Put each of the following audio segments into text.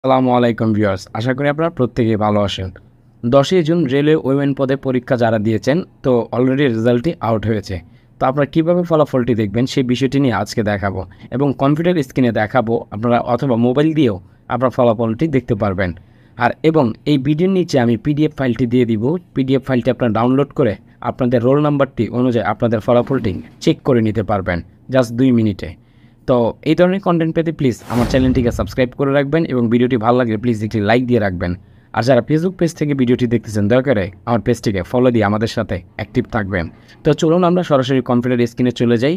আসসালামু আলাইকুম ভিউয়ার্স, আশা করি আপনারা প্রত্যেকেই ভালো আছেন। 10ই জুন রেলওয়ে ওয়েমেন পদে পরীক্ষা যারা দিয়েছেন, তো অলরেডি রেজাল্টটি আউট হয়েছে। তো আপনারা কীভাবে ফলাফলটি দেখবেন সেই বিষয়টি নিয়ে আজকে দেখাবো এবং কম্পিউটার স্ক্রিনে দেখাবো, আপনারা অথবা মোবাইল দিয়েও আপনার ফলাফলটি দেখতে পারবেন। এবং এই ভিডিওর নিচে আমি পিডিএফ ফাইলটি দিয়ে দিব। পিডিএফ ফাইলটি আপনারা ডাউনলোড করে আপনাদের রোল নাম্বারটি অনুযায়ী আপনাদের ফলাফলটি চেক করে নিতে পারবেন জাস্ট 2 মিনিটে। তো এই ধরনের কন্টেন্ট পেতে প্লিজ আমার চ্যানেলটিকে সাবস্ক্রাইব করে রাখবেন এবং ভিডিওটি ভালো লাগলে প্লিজ একটি লাইক দিয়ে রাখবেন। আর যারা ফেসবুক পেজ থেকে ভিডিওটি দেখতেছেন, দয়া করে আমার পেজটিকে ফলো দিয়ে আমাদের সাথে অ্যাক্টিভ থাকবেন। তো চলুন আমরা সরাসরি কম্পিউটার স্ক্রিনে চলে যাই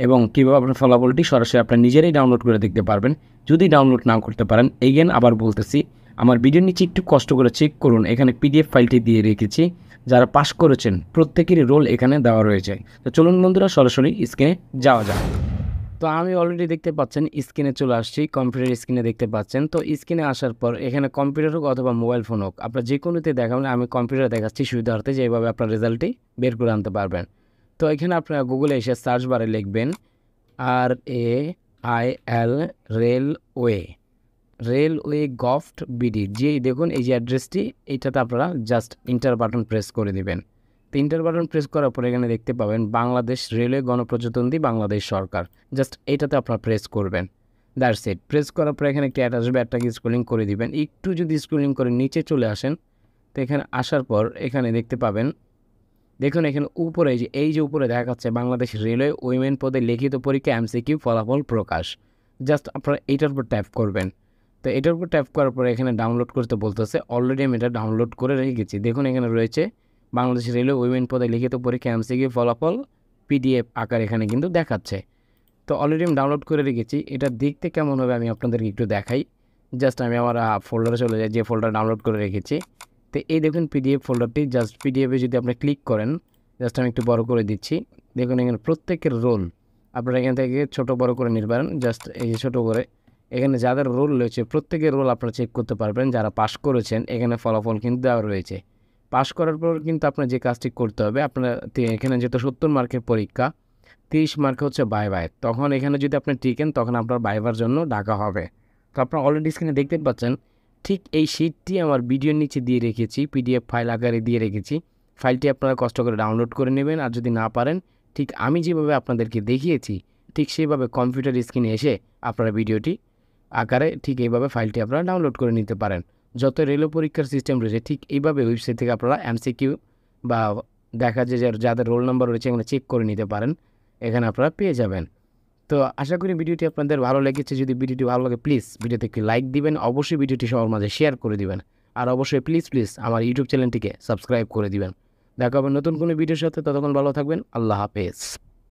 এবং কীভাবে আপনার ফলাফলটি সরাসরি আপনার নিজেরাই ডাউনলোড করে দেখতে পারবেন। যদি ডাউনলোড নাও করতে পারেন, এগেন আবার বলতেছি, আমার ভিডিওর নিচে একটু কষ্ট করে চেক করুন, এখানে পিডিএফ ফাইলটি দিয়ে রেখেছি। যারা পাস করেছেন প্রত্যেকেরই রোল এখানে দেওয়া রয়েছে। তো চলুন বন্ধুরা সরাসরি স্ক্রিনে যাওয়া যাক। তো আমি অলরেডি দেখতে পাচ্ছেন স্ক্রিনে চলে আসছি, কম্পিউটার স্ক্রিনে দেখতে পাচ্ছেন। তো স্ক্রিনে আসার পর এখানে কম্পিউটার হোক অথবা মোবাইল ফোন হোক, আপনার যে কোনোতে দেখাবেন, আমি কম্পিউটার দেখাচ্ছি সুবিধার্থে, যেভাবে আপনার রেজাল্টটি বের করে আনতে পারবেন। তো এখানে আপনারা গুগলে এসে সার্চ বারে লিখবেন RAIL রেলওয়ে গভট বিডি, যে দেখুন এই যে অ্যাড্রেসটি, এইটাতে আপনারা জাস্ট ইন্টার বাটন প্রেস করে দিবেন। তো ইন্টার বাটন প্রেস করার পর এখানে দেখতে পাবেন বাংলাদেশ রেলওয়ে গণপ্রজাতন্ত্রী বাংলাদেশ সরকার, জাস্ট এইটাতে আপনারা প্রেস করবেন। That's it. প্রেস করার পর এখানে একটি অ্যাড আসবে, অ্যাডটাকে স্ক্রলিং করে দিবেন। একটু যদি স্ক্রলিং করে নিচে চলে আসেন, তো এখানে আসার পর এখানে দেখতে পাবেন, দেখুন এখানে উপরে এই যে উপরে দেখা যাচ্ছে বাংলাদেশ রেলওয়ে উইমেন পদে লিখিত পরীক্ষা এমসিকিউ ফলাফল প্রকাশ। জাস্ট আপনারা এইটার উপর ট্যাপ করবেন। তো এটার উপর ট্যাপ করার পরে এখানে ডাউনলোড করতে বলতেছে, অলরেডি আমি এটা ডাউনলোড করে রেখেছি। দেখুন এখানে রয়েছে বাংলাদেশ রেলওয়ে উইমেন পদে লিখিত পরীক্ষা এমসিকিউ ফলাফল পিডিএফ আকার এখানে কিন্তু দেখাচ্ছে। তো অলরেডি আমি ডাউনলোড করে রেখেছি। এটা দেখতে কেমন হবে আমি আপনাদেরকে একটু দেখাই। জাস্ট আমি আমার ফোল্ডারে চলে যাই, যে ফোল্ডার ডাউনলোড করে রেখেছি। তো এই দেখুন পিডিএফ ফোল্ডারটি, জাস্ট পিডিএফে যদি আপনি ক্লিক করেন, জাস্ট আমি একটু বড় করে দিচ্ছি। দেখুন এখানে প্রত্যেকের রোল আপনারা এখান থেকে ছোট বড় করে নিতে পারেন। জাস্ট এই যে ছোটো করে এখানে যাদের রোল রয়েছে প্রত্যেকের রোল আপনারা চেক করতে পারবেন। যারা পাস করেছেন এখানে ফলাফল কিন্তু দেওয়া রয়েছে। পাস করার পর কিন্তু আপনার যে কাজটি করতে হবে, আপনার এখানে যেহেতু 70 মার্কের পরীক্ষা, 30 মার্কে হচ্ছে বাইভায়, তখন এখানে যদি আপনি টিকেন তখন আপনার বাইভার জন্য ডাকা হবে। তো আপনারা অলরেডি স্ক্রিনে দেখতে পাচ্ছেন, ঠিক এই শিটটি আমার ভিডিওর নিচে দিয়ে রেখেছি, পিডিএফ ফাইল আকারে দিয়ে রেখেছি। ফাইলটি আপনারা কষ্ট করে ডাউনলোড করে নেবেন। আর যদি না পারেন, ঠিক আমি যেভাবে আপনাদেরকে দেখিয়েছি ঠিক সেইভাবে কম্পিউটার স্ক্রিনে এসে আপনারা ভিডিওটি আকারে ঠিক এইভাবে ফাইলটি আপনারা ডাউনলোড করে নিতে পারেন। যত রেলওয়ে পরীক্ষার সিস্টেম রয়েছে ঠিক এইভাবে ওয়েবসাইট থেকে আপনারা এমসিকিউ বা দেখা যায় যে যাদের রোল নাম্বার রয়েছে এখানে চেক করে নিতে পারেন, এখানে আপনারা পেয়ে যাবেন। তো আশা করি ভিডিওটি আপনাদের ভালো লেগেছে। যদি ভিডিওটি ভালো লাগে প্লিজ ভিডিওতে একটি লাইক দিবেন, অবশ্যই ভিডিওটি সবার মাঝে শেয়ার করে দিবেন। আর অবশ্যই প্লিজ আমার ইউটিউব চ্যানেলটিকে সাবস্ক্রাইব করে দিবেন। দেখা হবে নতুন কোনো ভিডিওর সাথে, ততক্ষণ ভালো থাকবেন। আল্লাহ হাফেজ।